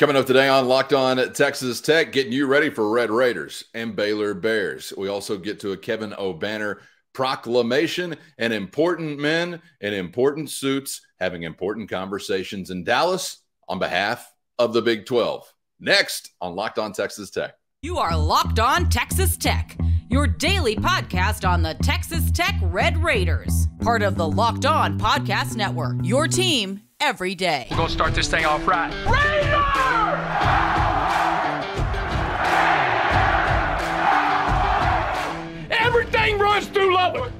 Coming up today on Locked On Texas Tech, getting you ready for Red Raiders and Baylor Bears. We also get to a Kevin O'Banner proclamation and important men in important suits having important conversations in Dallas on behalf of the Big 12. Next on Locked On Texas Tech. You are Locked On Texas Tech, your daily podcast on the Texas Tech Red Raiders, part of the Locked On Podcast Network, your team every day. We're going to start this thing off right. Raider! Everything runs through Lubbock.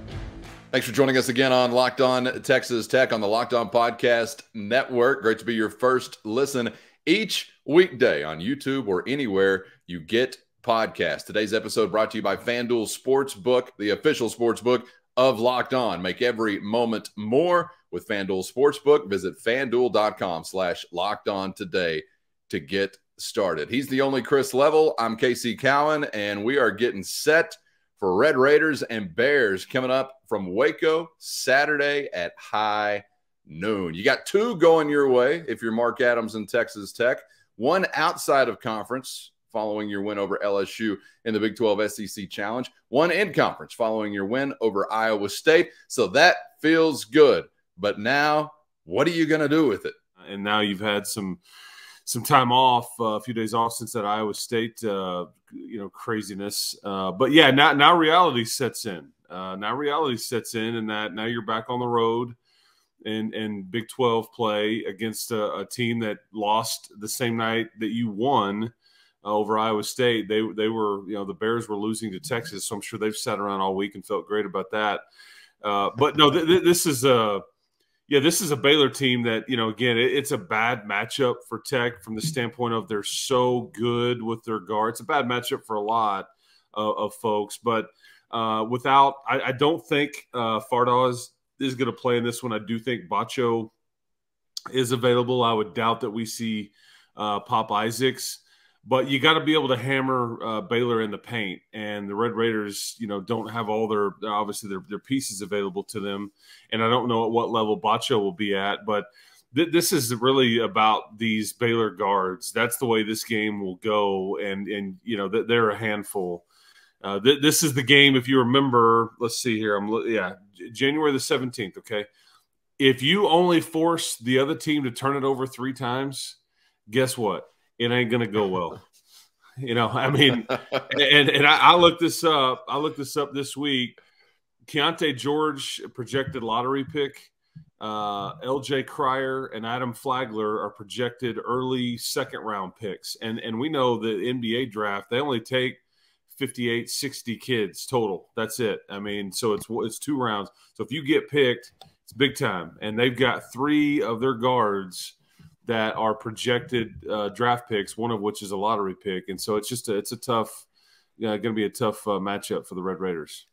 Thanks for joining us again on Locked On Texas Tech on the Locked On Podcast Network. Great to be your first listen each weekday on YouTube or anywhere you get podcasts. Today's episode brought to you by FanDuel Sportsbook, the official sportsbook of Locked On. Make every moment more with FanDuel Sportsbook. Visit FanDuel.com/LockedOn today to get started. He's the only Chris Level. I'm Casey Cowan, and we are getting set for Red Raiders and Bears coming up from Waco Saturday at high noon. You got two going your way if you're Mark Adams and Texas Tech. One outside of conference following your win over LSU in the Big 12 SEC Challenge. One in conference following your win over Iowa State. So that feels good. But now, what are you going to do with it? And now you've had some time off, a few days off since that Iowa State, craziness. But yeah, now reality sets in. And that now you're back on the road in Big 12 play against a team that lost the same night that you won over Iowa State. They were, the Bears were losing to Texas, so I'm sure they've sat around all week and felt great about that. But no, this is a Baylor team that, again, it's a bad matchup for Tech from the standpoint of they're so good with their guard. It's a bad matchup for a lot of folks, but I don't think Fardaws is going to play in this one. I do think Bacho is available. I would doubt that we see Pop Isaacs. But you got to be able to hammer Baylor in the paint, and the Red Raiders, don't have all their pieces available to them. And I don't know at what level Bacho will be at, but this is really about these Baylor guards. That's the way this game will go, and they're a handful. This is the game, if you remember. Let's see here. January the 17th. Okay, if you only force the other team to turn it over 3 times, guess what? It ain't going to go well. And I looked this up. I looked this up this week. Keontae George, projected lottery pick. LJ Cryer and Adam Flagler are projected early second-round picks. And we know the NBA draft, they only take 58, 60 kids total. That's it. So it's 2 rounds. So if you get picked, it's big time. And they've got 3 of their guards that are projected draft picks, one of which is a lottery pick. And so it's a tough, going to be a tough matchup for the Red Raiders.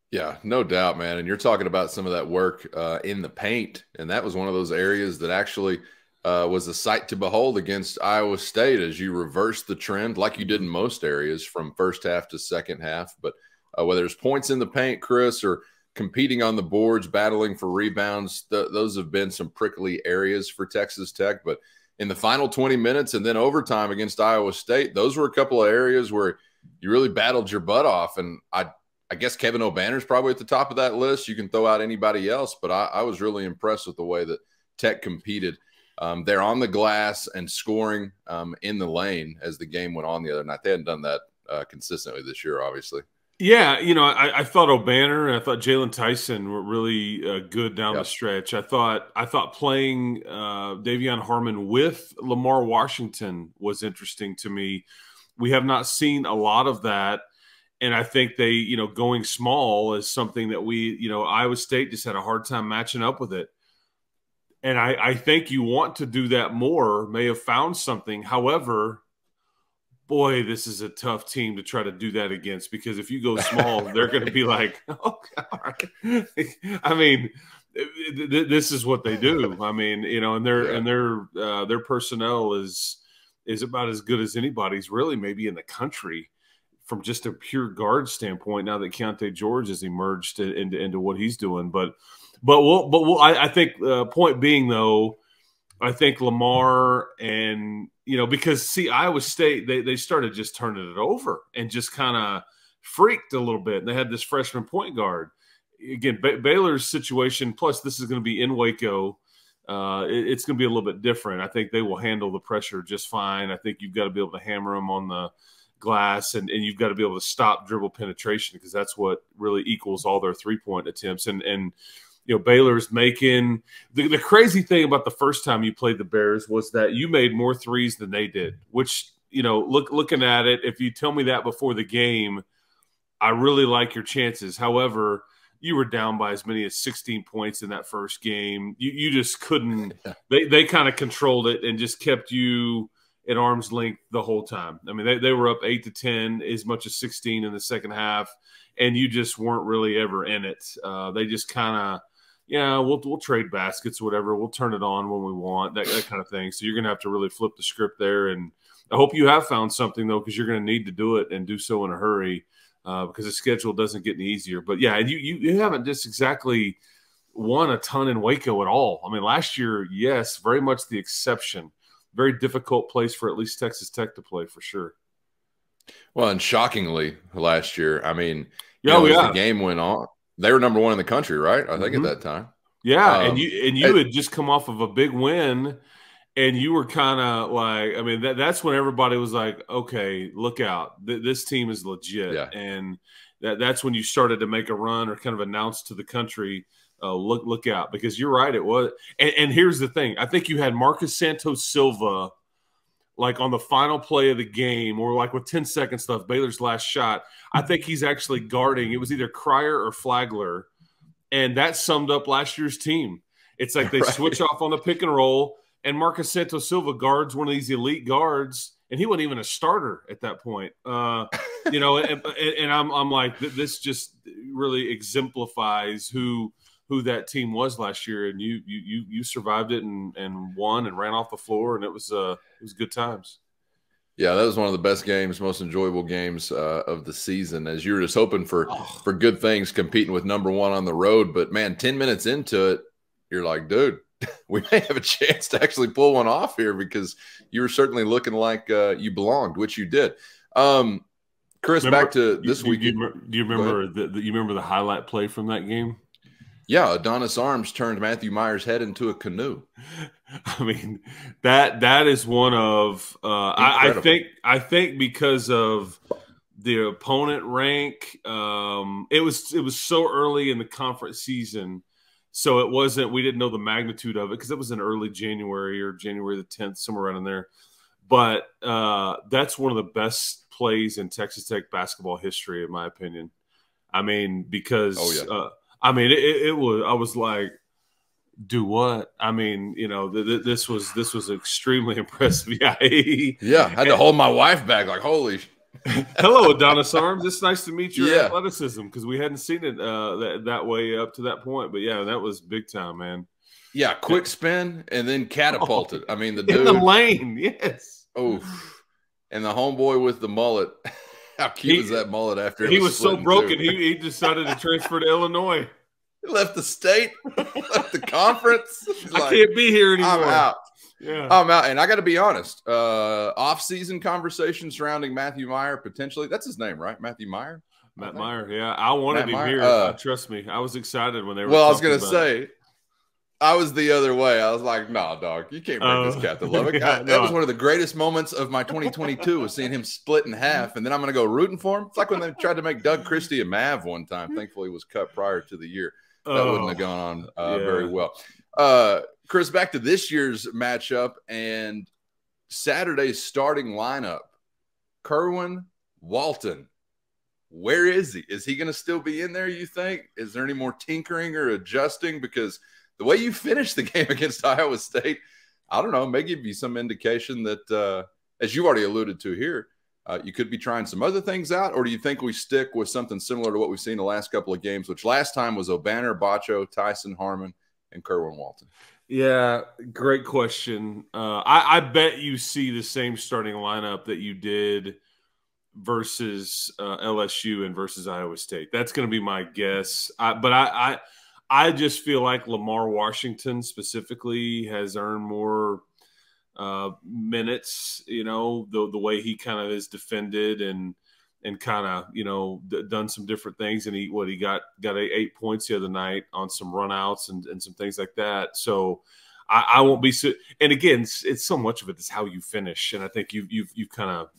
Yeah, no doubt, man. And you're talking about some of that work in the paint. And that was one of those areas that actually was a sight to behold against Iowa State as you reverse the trend like you did in most areas from first half to second half. But whether it's points in the paint, Chris, or competing on the boards, battling for rebounds, those have been some prickly areas for Texas Tech. But in the final 20 minutes and then overtime against Iowa State, those were a couple of areas where you really battled your butt off. And I guess Kevin O'Banner is probably at the top of that list. You can throw out anybody else, but I was really impressed with the way that Tech competed. They're on the glass and scoring in the lane as the game went on the other night. They hadn't done that consistently this year, obviously. Yeah, I thought O'Banner and I thought Jalen Tyson were really good down the stretch. I thought playing Davion Harmon with Lamar Washington was interesting to me. We have not seen a lot of that, and I think they, going small is something that we, Iowa State just had a hard time matching up with it. And I think you want to do that more, may have found something. However, boy, this is a tough team to try to do that against, because if you go small, they're going to be like, oh, God. This is what they do. And their personnel is about as good as anybody's really maybe in the country from just a pure guard standpoint. Now that Keontae George has emerged into what he's doing, but I think point being though, I think Lamar and because see, Iowa State, they started just turning it over and just kind of freaked a little bit. And they had this freshman point guard. Again, Baylor's situation, plus this is going to be in Waco. It's going to be a little bit different. I think they will handle the pressure just fine. I think you've got to be able to hammer them on the glass, and you've got to be able to stop dribble penetration, because that's what really equals all their three-point attempts. And Baylor's making the crazy thing about the first time you played the Bears was that you made more threes than they did, which, looking at it, if you tell me that before the game, I really like your chances. However, you were down by as many as 16 points in that first game. You just couldn't – they kind of controlled it and just kept you at arm's length the whole time. I mean, they were up 8-10, as much as 16 in the second half, and you just weren't really ever in it. They just kind of – we'll trade baskets, whatever. We'll turn it on when we want, that kind of thing. So you're going to have to really flip the script there. And I hope you have found something, though, because you're going to need to do it and do so in a hurry. Because the schedule doesn't get any easier. But, yeah, and you haven't just exactly won a ton in Waco at all. I mean, last year, yes, very much the exception. Very difficult place for at least Texas Tech to play, for sure. Well, and shockingly, last year, I mean, as the game went on, they were number one in the country, right? I think at that time. Yeah, and you had just come off of a big win. And you were kind of like, I mean, that's when everybody was like, okay, look out. This team is legit. Yeah. And that's when you started to make a run or kind of announce to the country, look out. Because you're right, it was. And here's the thing. I think you had Marcus Santos Silva, like on the final play of the game, or like with 10 seconds left, Baylor's last shot. I think he's actually guarding. It was either Cryer or Flagler. And that summed up last year's team. It's like they switch off on the pick and roll. And Marcus Santos Silva guards one of these elite guards, and he wasn't even a starter at that point. And I'm like, this just really exemplifies who that team was last year. And you survived it and won and ran off the floor, and it was good times. Yeah, that was one of the best games, most enjoyable games of the season, as you were just hoping for good things, competing with number one on the road. But man, 10 minutes into it, you're like, dude, we may have a chance to actually pull one off here, because you were certainly looking like you belonged, which you did. Chris, back to this week. Do you remember the highlight play from that game? Yeah, Adonis Arms turned Matthew Meyer's head into a canoe. I mean, that is one of I think because of the opponent rank, it was so early in the conference season. So it wasn't – we didn't know the magnitude of it because it was in early January or January the 10th, somewhere around in there. But that's one of the best plays in Texas Tech basketball history, in my opinion. I mean, because it was – I was like, do what? I mean, this was extremely impressive. Yeah, I had to hold my wife back like, holy – Hello, Adonis Arms. It's nice to meet your athleticism, because we hadn't seen it that way up to that point. But yeah, that was big time, man. Yeah, quick spin and then catapulted. I mean, the dude in the lane, yes. Oh, and the homeboy with the mullet. How cute was that mullet after he was so broken? He decided to transfer to Illinois. He left the state, left the conference. I can't be here anymore. I'm out. Yeah, I'm out. And I got to be honest, off-season conversation surrounding Matthew Meyer, potentially. That's his name, right? Matthew Meyer? Matt Meyer, yeah. I wanted him here. Trust me. I was excited when they were I was going to say, I was the other way. I was like, nah, dog, you can't bring this cat to Lubbock. That was one of the greatest moments of my 2022 was seeing him split in half, and then I'm going to go rooting for him. It's like when they tried to make Doug Christie a Mav one time. Thankfully, he was cut prior to the year. That wouldn't have gone on very well. Chris, back to this year's matchup and Saturday's starting lineup. Kerwin Walton, where is he? Is he going to still be in there, you think? Is there any more tinkering or adjusting? Because the way you finished the game against Iowa State, I don't know, may give you some indication that, as you've already alluded to here, you could be trying some other things out, or do you think we stick with something similar to what we've seen the last couple of games, which last time was O'Banner, Bacho, Tyson Harmon, and Kerwin Walton? Yeah, great question. I bet you see the same starting lineup that you did versus LSU and versus Iowa State. That's going to be my guess. But I just feel like Lamar Washington specifically has earned more minutes, the way he kind of is defended and kind of, done some different things. And he got 8 points the other night on some runouts and some things like that. So I won't be and again, it's so much of it is how you finish. And I think you've kind of,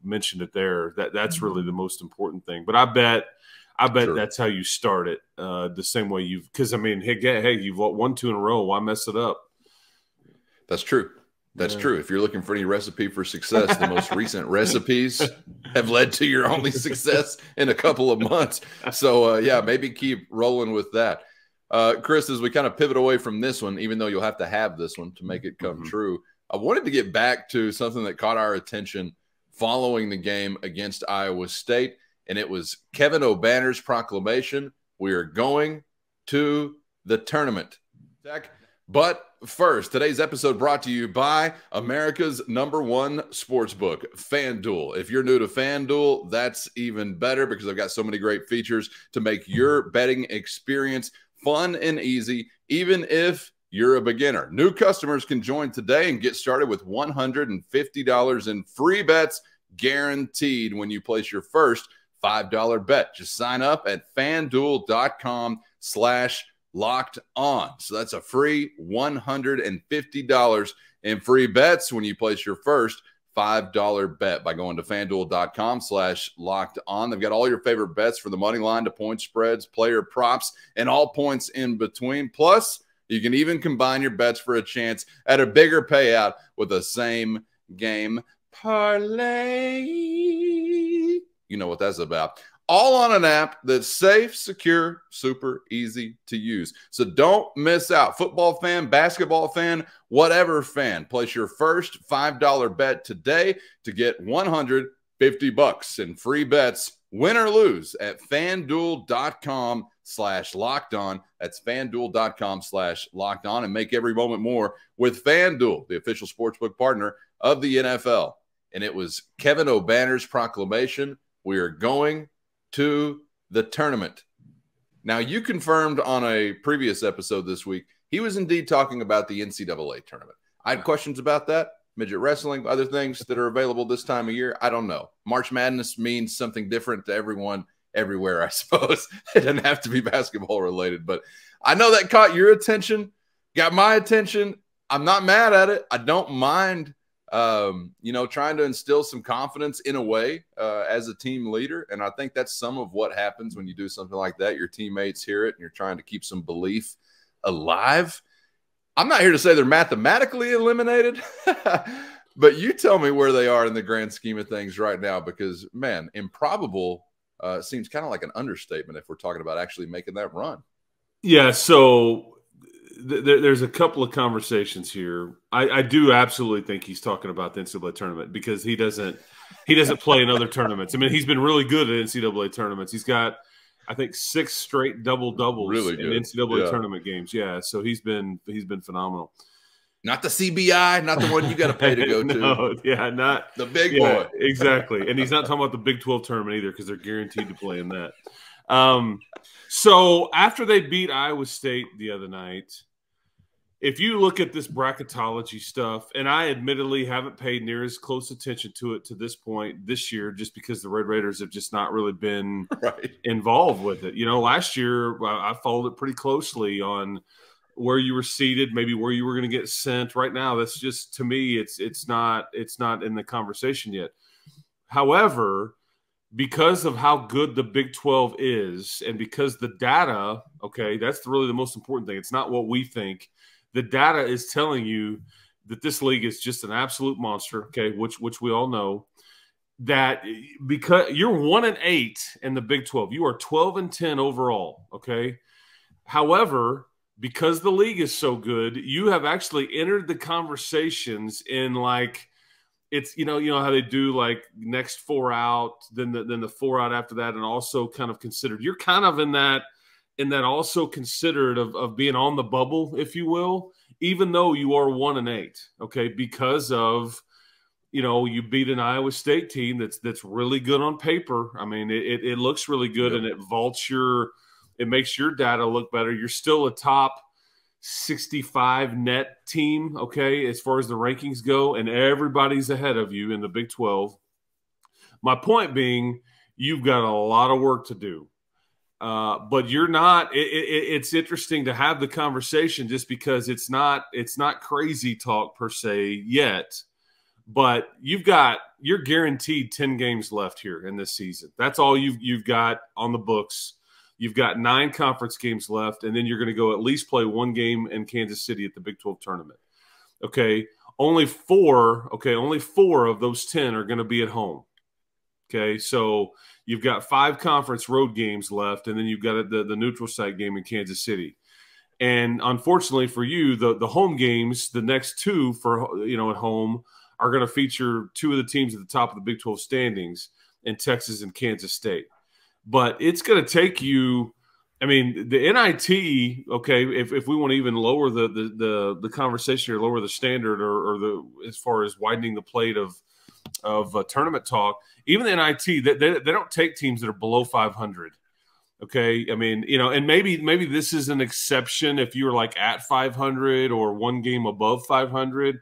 mentioned it there. That's really the most important thing. But I bet sure. That's how you start it. The same way because hey, you've won 2 in a row. Why mess it up? That's true. That's true. If you're looking for any recipe for success, the most recent recipes have led to your only success in a couple of months. So, maybe keep rolling with that. Chris, as we kind of pivot away from this one, even though you'll have to have this one to make it come true, I wanted to get back to something that caught our attention following the game against Iowa State, and it was Kevin O'Banner's proclamation, "We are going to the tournament." But first, today's episode brought to you by America's #1 sportsbook, FanDuel. If you're new to FanDuel, that's even better because they've got so many great features to make your betting experience fun and easy, even if you're a beginner. New customers can join today and get started with $150 in free bets guaranteed when you place your first $5 bet. Just sign up at FanDuel.com/locked on. So that's a free $150 in free bets when you place your first $5 bet by going to FanDuel.com/locked on. They've got all your favorite bets from the money line to point spreads, player props, and all points in between. Plus, you can even combine your bets for a chance at a bigger payout with a same game parlay. You know what that's about. All on an app that's safe, secure, super easy to use. So don't miss out. Football fan, basketball fan, whatever fan. Place your first $5 bet today to get $150 in free bets, win or lose, at FanDuel.com/locked on. That's FanDuel.com/locked on, and make every moment more with FanDuel, the official sportsbook partner of the NFL. And it was Kevin O'Banner's proclamation, "We are going to the tournament." Now, you confirmed on a previous episode this week, he was indeed talking about the NCAA tournament. I had questions about that, midget wrestling, other things that are available this time of year. I don't know. March Madness means something different to everyone everywhere, I suppose. It doesn't have to be basketball related, but I know that caught your attention, got my attention. I'm not mad at it. I don't mind trying to instill some confidence in a way as a team leader. And I think that's some of what happens when you do something like that. Your teammates hear it and you're trying to keep some belief alive. I'm not here to say they're mathematically eliminated, but you tell me where they are in the grand scheme of things right now, because, man, improbable seems kind of like an understatement if we're talking about actually making that run. Yeah, so there's a couple of conversations here. I do absolutely think he's talking about the NCAA tournament because he doesn't play in other tournaments. I mean, he's been really good at NCAA tournaments. He's got, I think, 6 straight double-doubles in NCAA tournament games. Yeah, so he's been phenomenal. Not the CBI, not the one you got to pay to go to. Yeah, not the big boy. Exactly. And he's not talking about the Big 12 tournament either because they're guaranteed to play in that. So after they beat Iowa State the other night, if you look at this bracketology stuff, and I admittedly haven't paid near as close attention to it to this point this year just because the Red Raiders have just not really been involved with it. You know, last year I followed it pretty closely on where you were seated, maybe where you were going to get sent. Right now, that's just, to me, it's not in the conversation yet. However, because of how good the Big 12 is and because the data, okay, that's really the most important thing. It's not what we think. The data is telling you that this league is just an absolute monster, okay, which we all know. That because you're 1-8 in the Big 12, you are 12-10 overall, okay? However, because the league is so good, you have actually entered the conversations in like it's you know how they do like next 4 out, then the 4 out after that, and also kind of considered. You're kind of in that also considered of being on the bubble, if you will, even though you are 1-8, okay, because of you beat an Iowa State team that's really good on paper. I mean, it looks really good, and it makes your data look better. You're still a top 65 net team, okay, as far as the rankings go, and everybody's ahead of you in the Big 12. My point being, you've got a lot of work to do. But you're not. It's interesting to have the conversation just because it's not crazy talk per se yet. But you're guaranteed 10 games left here in this season. That's all you've got on the books. You've got 9 conference games left, and then you're going to go at least play 1 game in Kansas City at the Big 12 tournament. Okay, only 4 of those 10 are going to be at home. Okay, so you've got 5 conference road games left, and then you've got the neutral site game in Kansas City. And unfortunately for you, the home games, the next 2 for at home, are going to feature 2 of the teams at the top of the Big 12 standings in Texas and Kansas State. But it's going to take you. I mean, the NIT. Okay, if we want to even lower the conversation or lower the standard or as far as widening the plate of tournament talk, even the NIT, they don't take teams that are below 500. Okay, I mean, and maybe this is an exception if you're like at 500 or 1 game above 500.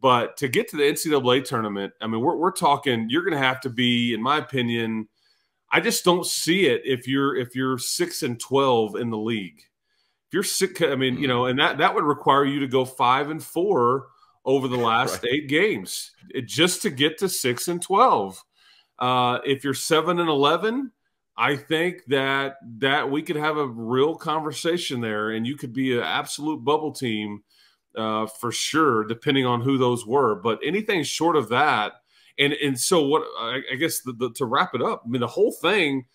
But to get to the NCAA tournament, I mean, we're talking. You're going to have to be, in my opinion, I just don't see it if you're 6-12 in the league. If you're sick, I mean, and that would require you to go 5-4 over the last 8 games just to get to 6-12. If you're 7-11, I think that we could have a real conversation there, and you could be an absolute bubble team for sure, depending on who those were. But anything short of that, and so what? I guess to wrap it up, I mean, the whole thing.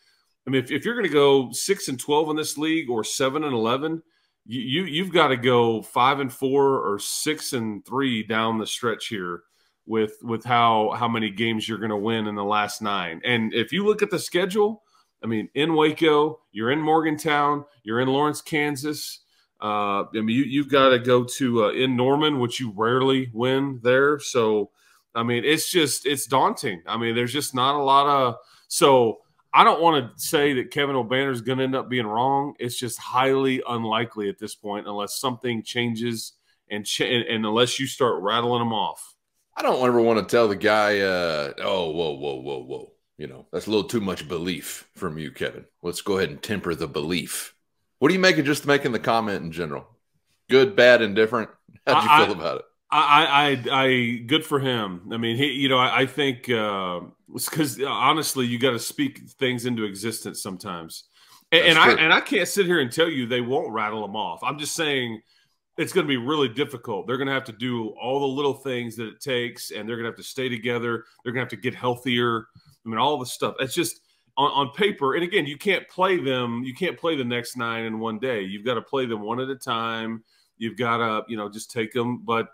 I mean, if you're going to go 6-12 in this league or 7-11. You've got to go 5-4 or 6-3 down the stretch here with how many games you're going to win in the last 9. And if you look at the schedule, I mean, in Waco, you're in Morgantown, you're in Lawrence, Kansas. I mean, you've got to go to in Norman, which you rarely win there. So, I mean, it's daunting. I mean, there's just not a lot of so. I don't want to say that Kevin O'Banner is going to end up being wrong. It's just highly unlikely at this point unless something changes and unless you start rattling them off. I don't ever want to tell the guy, whoa. That's a little too much belief from you, Kevin. Let's go ahead and temper the belief. What do you make of just making the comment in general? Good, bad, indifferent? How'd you feel about it? I good for him. I mean, I think because honestly, you got to speak things into existence sometimes. And I can't sit here and tell you they won't rattle them off. I'm just saying it's going to be really difficult. They're going to have to do all the little things that it takes, and they're going to have to stay together. They're going to have to get healthier. I mean, all the stuff. It's just on paper. And again, you can't play them. You can't play the next 9 in one day. You've got to play them one at a time. You've got to, just take them. But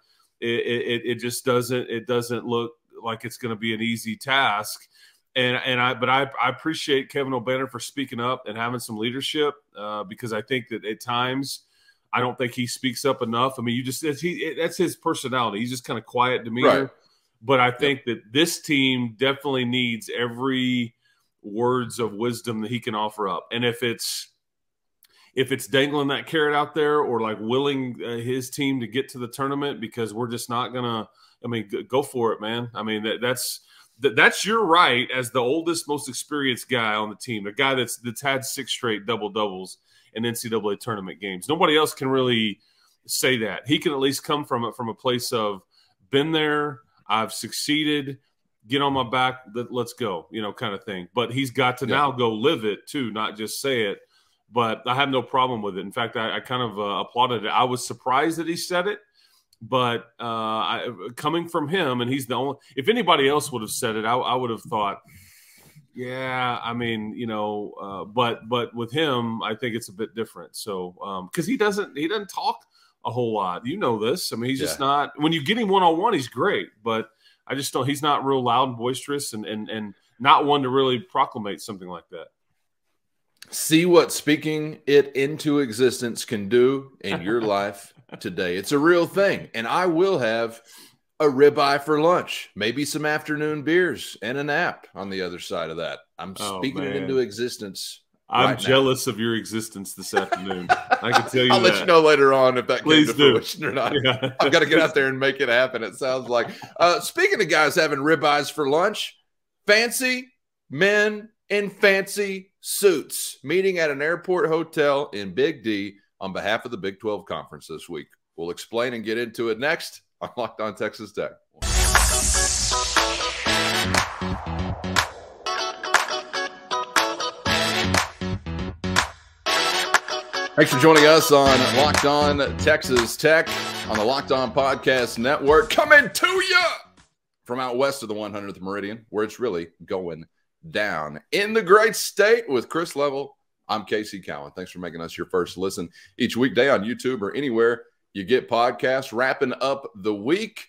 it just doesn't look like it's going to be an easy task. But I appreciate Kevin O'Banner for speaking up and having some leadership because I think that at times I don't think he speaks up enough. I mean, that's his personality. He's just kind of quiet demeanor. Right. But I think that this team definitely needs every words of wisdom that he can offer up. And if it's dangling that carrot out there or like willing his team to get to the tournament because we're just not going to, I mean, go for it, man. I mean, that's your right as the oldest, most experienced guy on the team, a guy that's had 6 straight double-doubles in NCAA tournament games. Nobody else can really say that. He can at least come from a place of been there, I've succeeded, get on my back, let's go, kind of thing. But he's got to now go live it too, not just say it. But I have no problem with it. In fact, I kind of applauded it. I was surprised that he said it, but coming from him, and he's the only – if anybody else would have said it, I would have thought, yeah, I mean, but with him, I think it's a bit different. So because he doesn't talk a whole lot. You know this. I mean, he's just not – when you get him one-on-one, he's great. But I just don't – he's not real loud and boisterous and not one to really proclamate something like that. See what speaking it into existence can do in your life today. It's a real thing. And I will have a ribeye for lunch, maybe some afternoon beers and a nap on the other side of that. I'm speaking it into existence I'm jealous of your existence this afternoon. I can tell you I'll let you know later on if that Please came to do. fruition or not. Yeah. I've got to get out there and make it happen, it sounds like. Speaking of guys having ribeyes for lunch, fancy men in fancy suits meeting at an airport hotel in Big D on behalf of the Big 12 Conference this week. We'll explain and get into it next on Locked On Texas Tech. Thanks for joining us on Locked On Texas Tech on the Locked On Podcast Network. Coming to you from out west of the 100th Meridian, where it's really going down in the great state with Chris Level. I'm Casey Cowan. Thanks for making us your first listen each weekday on YouTube or anywhere you get podcasts. Wrapping up the week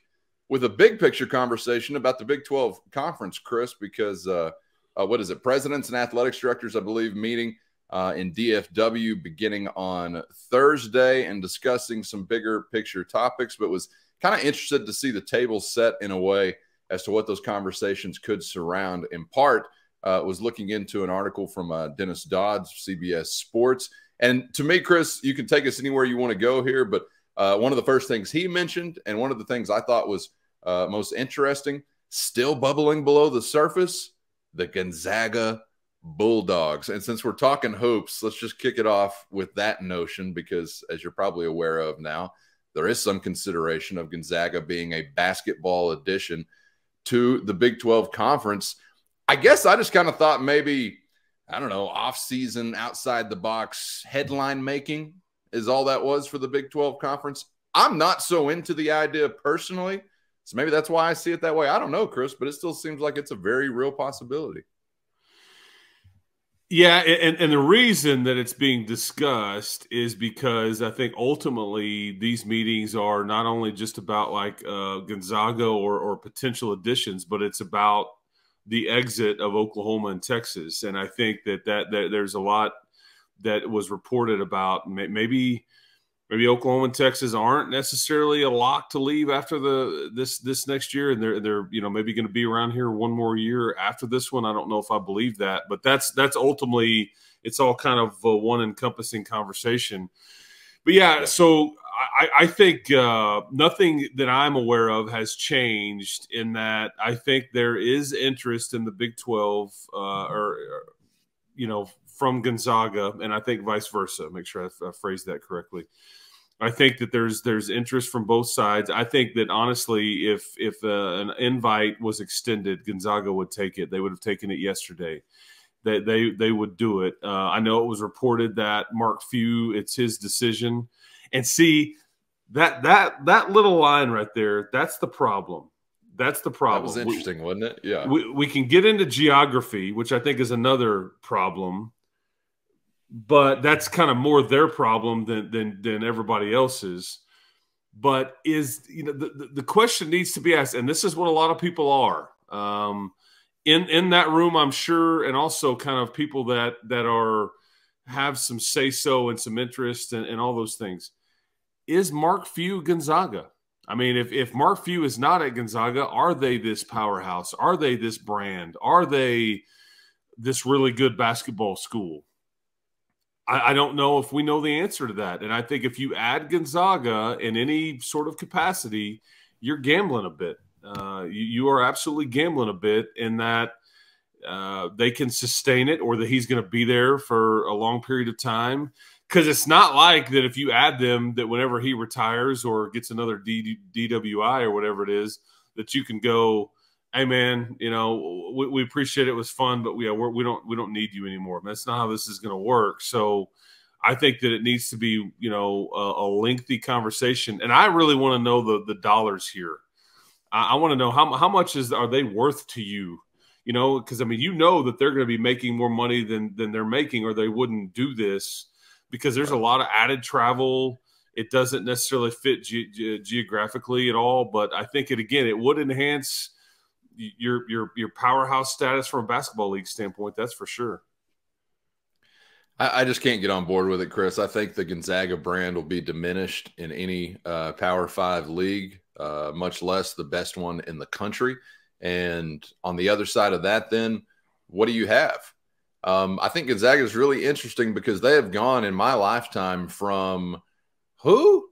with a big picture conversation about the Big 12 Conference, Chris, because what is it? Presidents and athletics directors, I believe, meeting in DFW beginning on Thursday and discussing some bigger picture topics, but was kind of interested to see the table set in a way as to what those conversations could surround. In part, was looking into an article from Dennis Dodds, CBS Sports. And to me, Chris, you can take us anywhere you want to go here, but one of the first things he mentioned, and one of the things I thought was most interesting, still bubbling below the surface, the Gonzaga Bulldogs. And since we're talking hoops, let's just kick it off with that notion, because as you're probably aware of now, there is some consideration of Gonzaga being a basketball addition to the Big 12 Conference. I guess I just kind of thought maybe, I don't know, off-season, outside-the-box headline making is all that was for the Big 12 Conference. I'm not so into the idea personally, so maybe that's why I see it that way. I don't know, Chris, but it still seems like it's a very real possibility. Yeah, and the reason that it's being discussed is because I think ultimately these meetings are not only just about like Gonzaga or potential additions, but it's about the exit of Oklahoma and Texas. And I think that there's a lot that was reported about maybe Oklahoma and Texas aren't necessarily a lock to leave after this next year, and they're maybe going to be around here one more year after this one. I don't know if I believe that, but that's ultimately, it's all kind of one encompassing conversation. But yeah, so I think nothing that I'm aware of has changed in that. I think there is interest in the Big 12 from Gonzaga, and I think vice versa. Make sure I phrased that correctly. I think that there's interest from both sides. I think that honestly, if an invite was extended, Gonzaga would take it. They would have taken it yesterday. They would do it. I know it was reported that Mark Few, it's his decision. And see, that little line right there, that's the problem. That's the problem. That was interesting, wasn't it? Yeah. We can get into geography, which I think is another problem. But that's kind of more their problem than everybody else's. But the question needs to be asked, and this is what a lot of people are in that room, I'm sure, and also kind of people that have some say so and some interest and all those things. Is Mark Few Gonzaga? I mean, if Mark Few is not at Gonzaga, are they this powerhouse? Are they this brand? Are they this really good basketball school? I don't know if we know the answer to that. And I think if you add Gonzaga in any sort of capacity, you're gambling a bit. You are absolutely gambling a bit in that they can sustain it, or that he's going to be there for a long period of time. Because it's not like that if you add them, that whenever he retires or gets another DWI or whatever it is, that you can go, hey man, we appreciate it. It was fun, but we don't need you anymore. That's not how this is going to work. So I think that it needs to be, a lengthy conversation. And I really want to know the dollars here. I want to know how much are they worth to you? Because I mean, that they're going to be making more money than they're making, or they wouldn't do this, because there's a lot of added travel. It doesn't necessarily fit geographically at all, but I think it would enhance your powerhouse status from a basketball league standpoint. That's for sure. I just can't get on board with it, Chris. I think the Gonzaga brand will be diminished in any Power 5 league, much less the best one in the country. And on the other side of that, then what do you have? I think Gonzaga is really interesting because they have gone in my lifetime from who,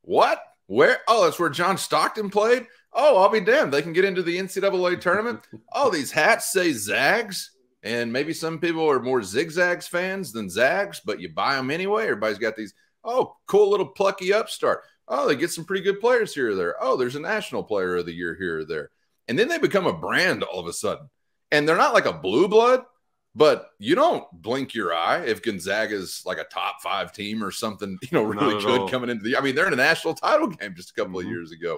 what, where? Oh, that's where John Stockton played. Oh, I'll be damned. They can get into the NCAA tournament. Oh, these hats say Zags. And maybe some people are more Zigzags fans than Zags, but you buy them anyway. Everybody's got these, oh, cool little plucky upstart. Oh, they get some pretty good players here or there. Oh, there's a national player of the year here or there. And then they become a brand all of a sudden. And they're not like a blue blood, but you don't blink your eye if Gonzaga's like a top 5 team or something, really good coming into the – I mean, they're in a national title game just a couple of years ago.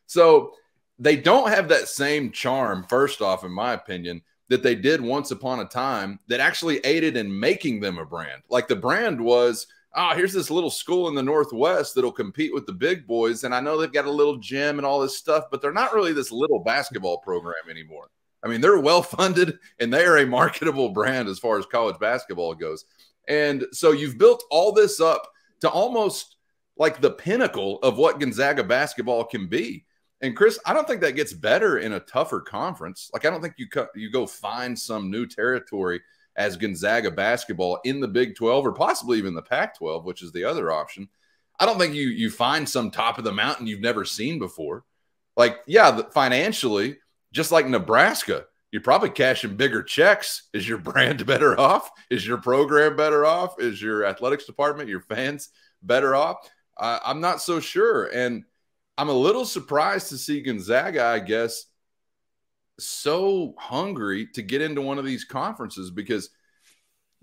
So they don't have that same charm, first off, in my opinion, that they did once upon a time that actually aided in making them a brand. Like the brand was, here's this little school in the Northwest that'll compete with the big boys. And I know they've got a little gym and all this stuff, but they're not really this little basketball program anymore. I mean, they're well-funded and they are a marketable brand as far as college basketball goes. And so you've built all this up to almost like the pinnacle of what Gonzaga basketball can be. And Chris, I don't think that gets better in a tougher conference. Like, I don't think you go find some new territory as Gonzaga basketball in the Big 12 or possibly even the Pac-12, which is the other option. I don't think you find some top of the mountain you've never seen before. Like, yeah, financially, just like Nebraska, you're probably cashing bigger checks. Is your brand better off? Is your program better off? Is your athletics department, your fans better off? I'm not so sure. And I'm a little surprised to see Gonzaga, I guess, so hungry to get into one of these conferences because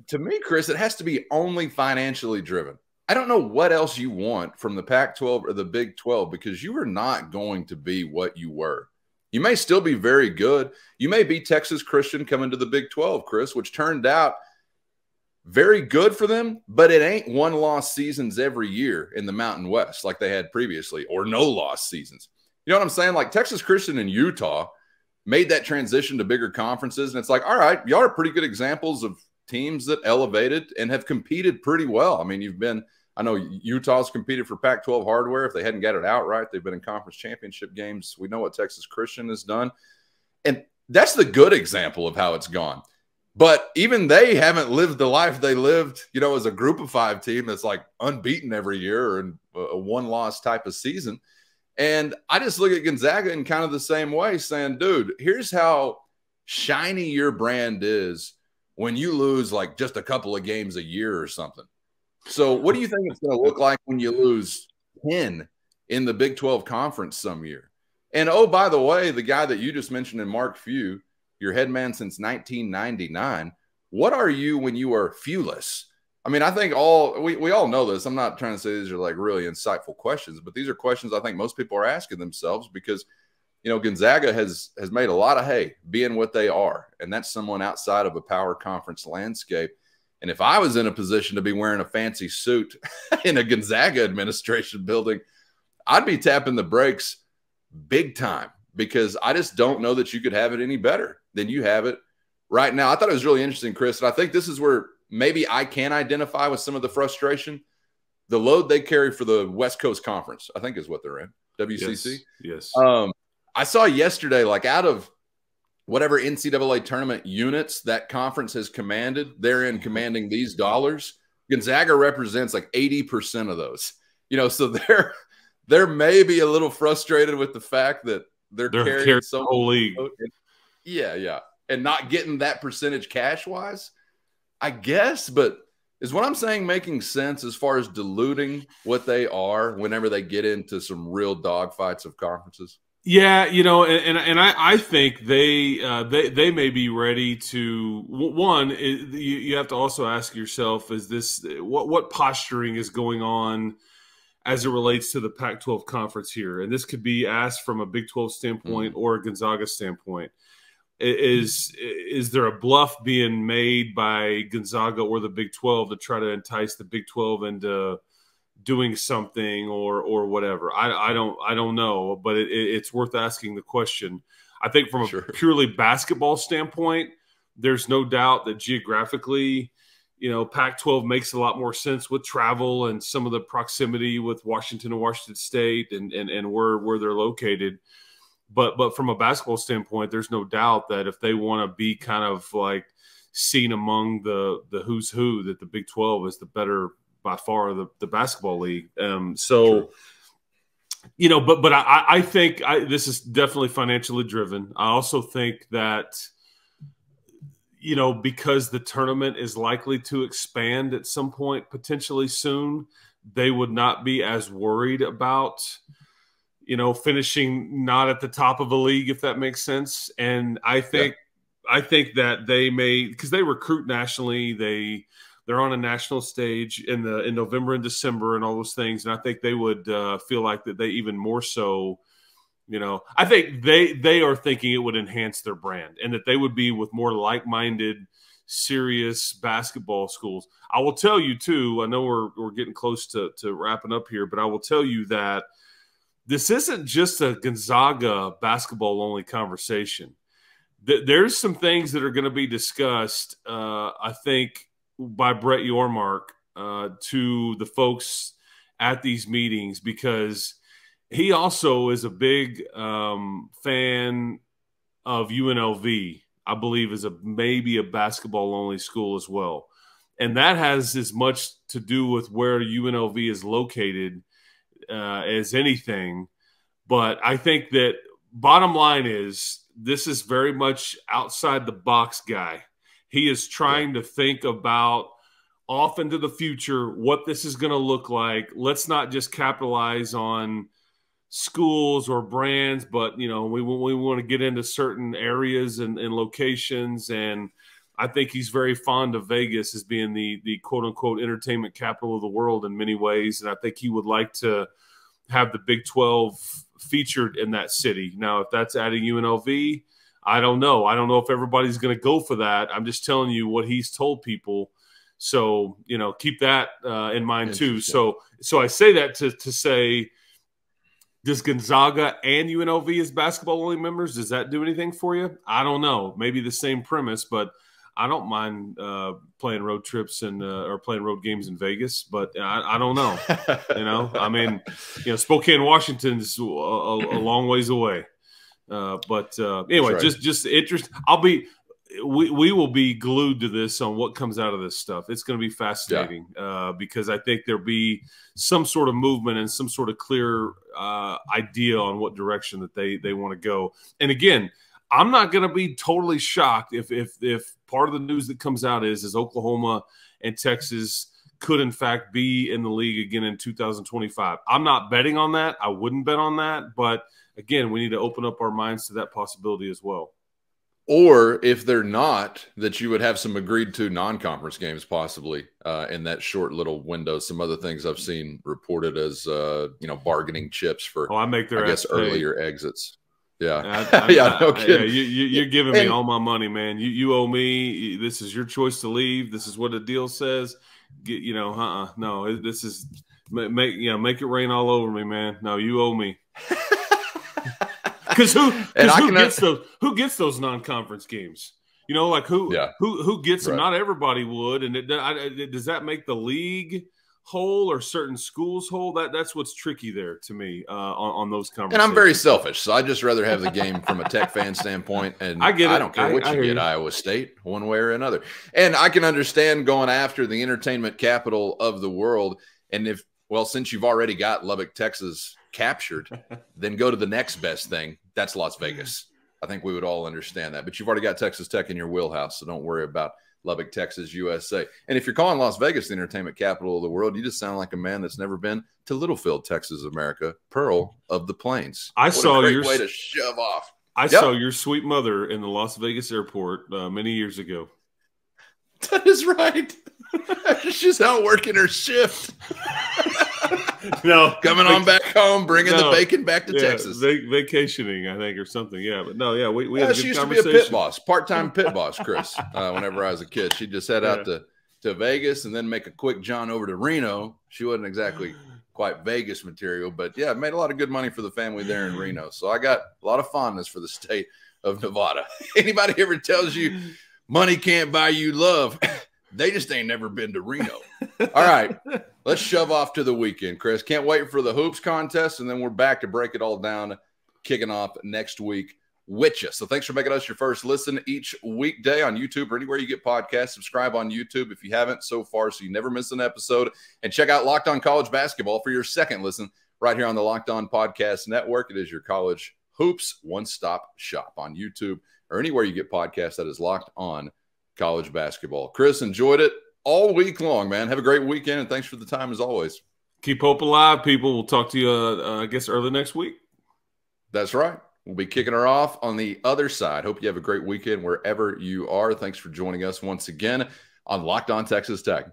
to me, Chris, it has to be only financially driven. I don't know what else you want from the Pac-12 or the Big 12 because you are not going to be what you were. You may still be very good. You may be Texas Christian coming to the Big 12, Chris, which turned out very good for them, but it ain't one-loss seasons every year in the Mountain West like they had previously, or no-loss seasons. You know what I'm saying? Like Texas Christian and Utah made that transition to bigger conferences, and it's like, all right, y'all are pretty good examples of teams that elevated and have competed pretty well. I mean, I know Utah's competed for Pac-12 hardware. If they hadn't got it outright, they've been in conference championship games. We know what Texas Christian has done, and that's the good example of how it's gone. But even they haven't lived the life they lived, as a group of 5 team that's like unbeaten every year and a one-loss type of season. And I just look at Gonzaga in kind of the same way saying, dude, here's how shiny your brand is when you lose like just a couple of games a year or something. So what do you think it's going to look like when you lose 10 in the Big 12 conference some year? And, oh, by the way, the guy that you just mentioned in Mark Few, your head man since 1999. What are you when you are fewless? I mean, I think we all know this. I'm not trying to say these are like really insightful questions, but these are questions I think most people are asking themselves because, Gonzaga has made a lot of hay being what they are, and that's someone outside of a power conference landscape. And if I was in a position to be wearing a fancy suit in a Gonzaga administration building, I'd be tapping the brakes big time because I just don't know that you could have it any better than you have it right now. I thought it was really interesting, Chris, and I think this is where maybe I can identify with some of the frustration. The load they carry for the West Coast Conference, I think is what they're in, WCC. Yes. I saw yesterday, like out of whatever NCAA tournament units that conference has commanded, they're in commanding these dollars. Gonzaga represents like 80% of those. So they're maybe a little frustrated with the fact that they're carrying so the whole league. Yeah. And not getting that percentage cash-wise, I guess. But is what I'm saying making sense as far as diluting what they are whenever they get into some real dogfights of conferences? Yeah, and I think they may be ready to. One, you have to also ask yourself: is this what posturing is going on as it relates to the Pac-12 conference here? And this could be asked from a Big 12 standpoint or a Gonzaga standpoint. Is there a bluff being made by Gonzaga or the Big 12 to try to entice the Big 12 into doing something or whatever? I don't know, but it's worth asking the question. I think from a purely basketball standpoint, there's no doubt that geographically, Pac-12 makes a lot more sense with travel and some of the proximity with Washington and Washington State and where they're located. But from a basketball standpoint, there's no doubt that if they want to be kind of like seen among the who's who that the Big 12 is the better by far the basketball league. True. You know, but I think this is definitely financially driven. I also think that, you know, because the tournament is likely to expand at some point potentially soon, they would not be as worried about, you know, finishing not at the top of a league, if that makes sense. And I think that they may, because they recruit nationally, they're on a national stage in November and December and all those things. And I think they would feel like that they even more so, you know, I think they are thinking it would enhance their brand and that they would be with more like-minded, serious basketball schools. I will tell you too, I know we're getting close to wrapping up here, but I will tell you that this isn't just a Gonzaga basketball only conversation. There's some things that are going to be discussed, I think, by Brett Yormark to the folks at these meetings, because he also is a big fan of UNLV. I believe is maybe a basketball only school as well. And that has as much to do with where UNLV is located as anything. But I think that bottom line is this is very much outside the box guy. He is trying to think about off into the future what this is going to look like. Let's not just capitalize on schools or brands, but, you know, we want to get into certain areas and locations. And I think he's very fond of Vegas as being the quote unquote entertainment capital of the world in many ways. And I think he would like to have the Big 12 featured in that city. Now, if that's adding UNLV, I don't know. I don't know if everybody's going to go for that. I'm just telling you what he's told people. So, you know, keep that in mind too. So I say that to say, does Gonzaga and UNLV as basketball only members, does that do anything for you? I don't know. Maybe the same premise, but I don't mind playing road trips and or playing road games in Vegas, but I don't know. You know, I mean, you know, Spokane, Washington's a long ways away. But anyway, right. just interest. We will be glued to this on what comes out of this stuff. It's going to be fascinating because I think there'll be some sort of movement and some sort of clear idea on what direction that they want to go. And again, I'm not going to be totally shocked if part of the news that comes out is Oklahoma and Texas could in fact be in the league again in 2025. I'm not betting on that. I wouldn't bet on that. But again, we need to open up our minds to that possibility as well. Or if they're not, that you would have some agreed to non-conference games possibly in that short little window. Some other things I've seen reported as, you know, bargaining chips for, I guess, earlier exits. Yeah. No kidding. You're giving me all my money, man. You owe me. This is your choice to leave. This is what the deal says. You know, no, this is make it rain all over me, man. No, you owe me. Because who gets those non-conference games? You know, like who gets them? Right. Not everybody would. And does that make the league whole or certain schools whole? That's what's tricky there to me on those conversations. And I'm very selfish, so I'd just rather have the game from a Tech fan standpoint. And I don't care what you get, Iowa State, one way or another. And I can understand going after the entertainment capital of the world. And since you've already got Lubbock, Texas captured, then go to the next best thing. That's Las Vegas. I think we would all understand that. But you've already got Texas Tech in your wheelhouse, so don't worry about Lubbock, Texas, USA. And if you're calling Las Vegas the entertainment capital of the world, you just sound like a man that's never been to Littlefield, Texas, America, Pearl of the Plains. I saw your way to shove off. I saw your sweet mother in the Las Vegas airport many years ago. That is right. She's out working her shift. Coming on back home, bringing the bacon back to Texas. Vacationing, I think, or something. Yeah, but we had a good conversation. She used to be a pit boss, part-time pit boss, Chris. Whenever I was a kid, she'd just head out to Vegas and then make a quick jaunt over to Reno. She wasn't exactly quite Vegas material, but yeah, made a lot of good money for the family there in Reno. So I got a lot of fondness for the state of Nevada. Anybody ever tells you money can't buy you love, they just ain't never been to Reno. All right, let's shove off to the weekend, Chris. Can't wait for the hoops contest, and then we're back to break it all down, kicking off next week with you. So thanks for making us your first listen each weekday on YouTube or anywhere you get podcasts. Subscribe on YouTube if you haven't so far, so you never miss an episode. And check out Locked On College Basketball for your second listen right here on the Locked On Podcast Network. It is your college hoops one-stop shop on YouTube or anywhere you get podcasts. That is Locked On College Basketball. Chris, enjoyed it all week long, man. Have a great weekend, and thanks for the time as always. Keep hope alive, people. We'll talk to you, I guess, early next week. That's right. We'll be kicking her off on the other side. Hope you have a great weekend wherever you are. Thanks for joining us once again on Locked On Texas Tech.